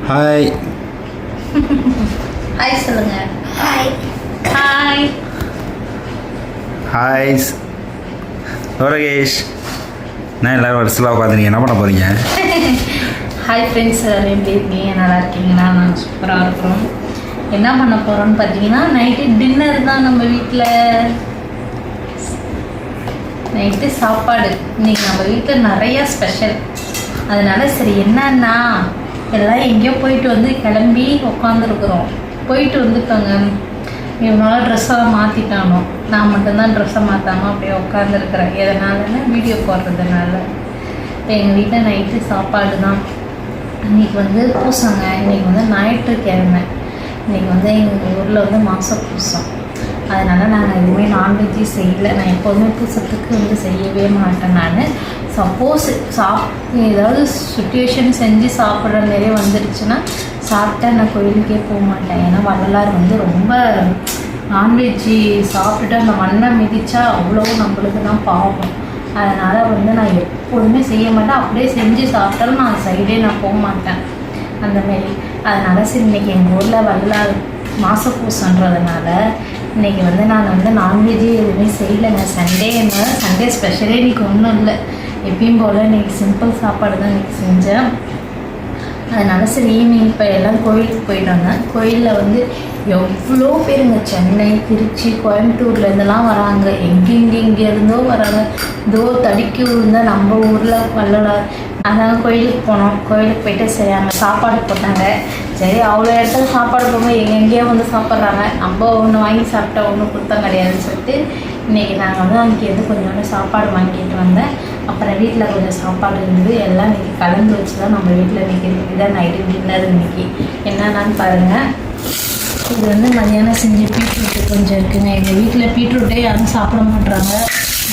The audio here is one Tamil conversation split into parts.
ஹாய் ஹாய் சொல்லுங்க. Hi hi hi Lorakesh. என்ன எல்லோரும் வருஷத்தில் உட்காந்துருங்க, என்ன பண்ண போகிறீங்க? ஹாய் ஃப்ரெண்ட்ஸ், எல்லோரும் எப்படி இருக்கீங்க? நல்லா இருக்கீங்களா? நான் சூப்பராக இருக்கிறோம். என்ன பண்ண போகிறோன்னு பார்த்தீங்கன்னா, நைட்டு டின்னர் தான். நம்ம வீட்டில் நைட்டு சாப்பாடு. இன்றைக்கி நம்ம வீட்டில் நிறையா ஸ்பெஷல். அதனால் சரி என்னன்னா எல்லாம் எங்கேயோ போயிட்டு வந்து கிளம்பி உட்காந்துருக்குறோம். போயிட்டு வந்துட்டோங்க. இவனால ட்ரெஸ்ஸெல்லாம் மாற்றிட்டானோ, நான் மட்டும்தான் ட்ரெஸ்ஸை மாற்றாமல் அப்படியே உட்காந்துருக்குறேன். எதனாலன்னா வீடியோ போடுறதுனால. இப்போ எங்கள் வீட்டில் நைட்டு சாப்பாடு தான். இன்றைக்கி வந்து பூசங்க. இன்றைக்கி வந்து ஞாயிற்றுக்கிழமை. இன்றைக்கி வந்து எங்கள் ஊரில் வந்து மாத பூசம். அதனால் நாங்கள் எதுவுமே நான்வெஜ்ஜே செய்யலை. நான் எப்போதுமே பூசத்துக்கு வந்து செய்யவே மாட்டேன். நான் சப்போஸ் ஏதாவது சுச்சுவேஷன் செஞ்சு சாப்பிட்ற மாரியே வந்துடுச்சுன்னா சாப்பிட்டா நான் கோயிலுக்கே போக மாட்டேன். ஏன்னா வள்ளலார் வந்து ரொம்ப நான்வெஜ்ஜி சாப்பிட்டுட்டு அந்த மண்ணை மிதித்தா அவ்வளோ நம்மளுக்கு தான் பாவம். அதனால் வந்து நான் எப்போதுமே செய்ய மாட்டேன். அப்படியே செஞ்சு சாப்பிட்டாலும் நான் சைடே நான் போக மாட்டேன் அந்தமாரி. அதனால் சரி இன்றைக்கி எங்கள் ஊரில் வள்ளலார் மாத பூசன்றதுனால இன்றைக்கி வந்து நான் வந்து நான்வெஜ்ஜே எதுவுமே செய்யலைங்க. சண்டே ஸ்பெஷலே இன்றைக்கி ஒன்றும் இல்லை. எப்பயும் போல் இன்றைக்கி சிம்பிள் சாப்பாடு தான் இன்றைக்கி செஞ்சேன். அதனால் சரி ஈவினிங் இப்போ எல்லாம் கோயிலுக்கு போயிட்டு வந்தேன். கோயிலில் வந்து எவ்வளோ பேருங்க, சென்னை, திருச்சி, கோயம்புத்தூர்லேருந்துலாம் வராங்க. எங்கெங்கேருந்தோ வராங்க. இதோ தடிக்கூர் தான் நம்ம ஊரில் வள்ளலார். அதான் கோயிலுக்கு போனோம். கோயிலுக்கு போயிட்டு சரி அங்கே சாப்பாடு போட்டாங்க. சரி அவ்வளோ இடத்துல சாப்பாடு போகும்போது எங்கெங்கேயோ வந்து சாப்பிட்றாங்க. நம்ம ஒன்று வாங்கி சாப்பிட்டா ஒன்றும் குத்தம் கிடையாதுன்னு சொல்லிட்டு இன்றைக்கி நாங்கள் வந்து அங்கேருந்து கொஞ்சோண்டு சாப்பாடு வாங்கிட்டு வந்தேன். அப்புறம் வீட்டில் கொஞ்சம் சாப்பாடு இருந்தது. எல்லாம் இன்றைக்கி கலந்து வச்சு தான் நம்ம வீட்டில் இன்றைக்கி இதுதான் நைட்டு டின்னர். இன்றைக்கி என்னென்னு பாருங்கள். இது வந்து மதியானம் செஞ்சு பீட்ரூட்டு கொஞ்சம் இருக்குங்க. எங்கள் வீட்டில் பீட்ரூட்டே யாரும் சாப்பிட மாட்டுறாங்க.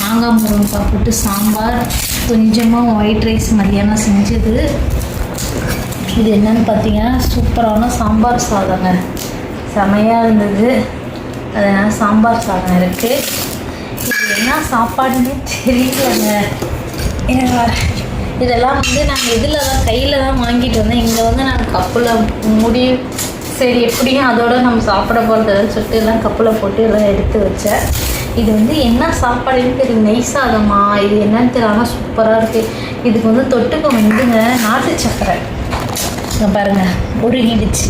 மாங்காய் முருங்கக்காய் போட்டு சாம்பார், கொஞ்சமாக ஒயிட் ரைஸ் மதியானம் செஞ்சது. இது என்னென்னு பார்த்தீங்கன்னா சூப்பரான சாம்பார் சாதங்க. செமையாக இருந்தது. அதனால் சாம்பார் சாதம் இருக்குது. இது என்ன சாப்பாடுன்னு தெரியலங்க. இதெல்லாம் வந்து நாங்கள் இதில் தான் கையில் தான் வாங்கிட்டு வந்தேன். இங்கே வந்து நான் கப்பில் முடி சரி எப்படியும் அதோட நம்ம சாப்பிட போகிறதுன்னு சொல்லிட்டு எல்லாம் கப்பில் போட்டு எல்லாம் எடுத்து வச்சேன். இது வந்து என்ன சாப்பாடுன்னு தெரியும், நெய் சாதமா இது என்னன்னு தெரியல. ஆனால் சூப்பராக இருக்குது. இதுக்கு வந்து தொட்டுக்க வந்துங்க நாட்டு சக்கரை. இங்கே பாருங்கள் உருகிடுச்சு.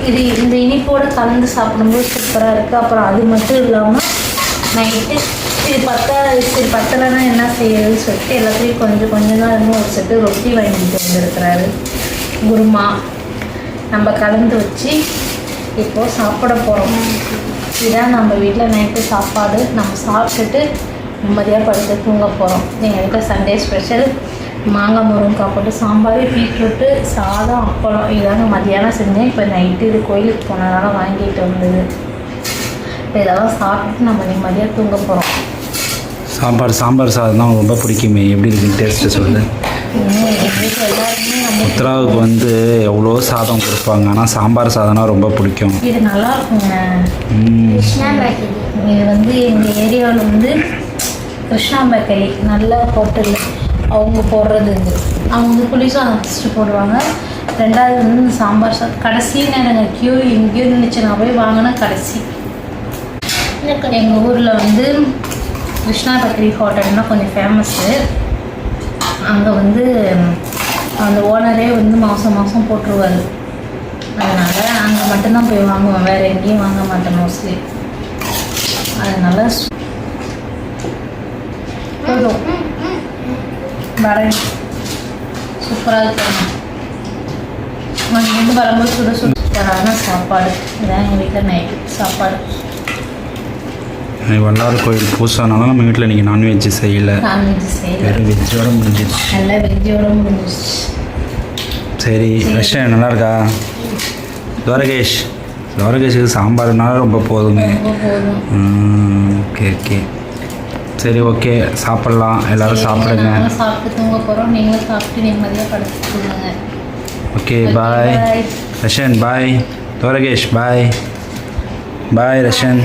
இது இந்த இனிப்போடு கலந்து சாப்பிடும்போது சூப்பராக இருக்குது. அப்புறம் அது மட்டும் இல்லாமல் நைட்டு இது பத்தலைன்னா என்ன செய்யறதுன்னு சொல்லிட்டு எல்லாத்தையும் கொஞ்சம் கொஞ்சம் தான் இன்னும் வச்சுட்டு ரொட்டி வாங்கிட்டு வந்துருக்கிறாரு. குருமா நம்ம கலந்து வச்சு இப்போது சாப்பிட போகிறோம். இதுதான் நம்ம வீட்டில் நைட்டு சாப்பாடு. நம்ம சாப்பிட்டுட்டு நிம்மதியாக படுத்து தூங்க போகிறோம். எங்கள் வீட்டில் சண்டே ஸ்பெஷல் மாங்காய் முருங்கக்காய் போட்டு சாம்பார், பீட்ரூட்டு, சாதம், அப்பளம் இதாங்க மதியானம் செஞ்சேன். இப்போ நைட்டு இது கோயிலுக்கு போனதால வாங்கிட்டு வந்தது. இப்போ இதெல்லாம் சாப்பிட்டு நம்ம நிம்மதியாக தூங்க போகிறோம். சாம்பார் சாதம் தான் ரொம்ப பிடிக்குமே. எப்படி இருக்குன்னு டேஸ்ட்டு சொல்லு. எங்கள் வீட்டில் எல்லாருமே உத்தராவுக்கு வந்து எவ்வளோ சாதம் கொடுப்பாங்க, ஆனால் சாம்பார் சாதம்னா ரொம்ப பிடிக்கும். இது நல்லா இருக்குங்க. இது வந்து எங்கள் ஏரியாவில் வந்து கிருஷ்ணா பேக்கரி நல்ல ஹோட்டல். அவங்க போடுறது இது. அவங்க வந்து புளிசாதம் ஃபஸ்ட்டு போடுவாங்க. ரெண்டாவது வந்து இந்த சாம்பார் சாதம் கடைசி நேரங்க. க்யூ எங்கேயோ நினச்சி நான் போய் வாங்கினா கடைசி. எங்கள் ஊரில் வந்து கிருஷ்ணா பேக்கரி ஹோட்டல்னால் கொஞ்சம் ஃபேமஸ்ஸு. அங்கே வந்து அந்த ஓனரே வந்து மாதம் போட்டுருவார். அதனால் அங்கே மட்டும்தான் போய் வாங்குவேன். வேறு எங்கேயும் வாங்க மாட்டேன் மோஸ்ட்லி. அதனால் போதும் வரேன். சூப்பராக இருக்கும். அங்கேருந்து வரும்போது சூப்பரான சாப்பாடு. இதான் எங்கள் வீட்டில் நைட்டு சாப்பாடு. வல்லார் கோயில் பூசானாலும் நம்ம வீட்டில் இன்றைக்கி நான்வெஜ் செய்யலை. வெறும் வெஜ்ஜோட முடிஞ்சிடுச்சு. நல்லா வெஜ்ஜோட முடிஞ்சிடுச்சு. சரி ரஷ்யன் நல்லா இருக்கா? துவரகேஷுக்கு சாம்பார்னால ரொம்ப போதுமே. ஓகே சரி ஓகே சாப்பிட்லாம். எல்லோரும் சாப்பிடுங்க. சாப்பிட்டு தூங்க போகிறோம். நீங்களும் சாப்பிட்டு நிம்மதியாக படுத்து தூங்குங்க. Okay bye Rashan. Bye Dwarakesh. Bye ரஷன்.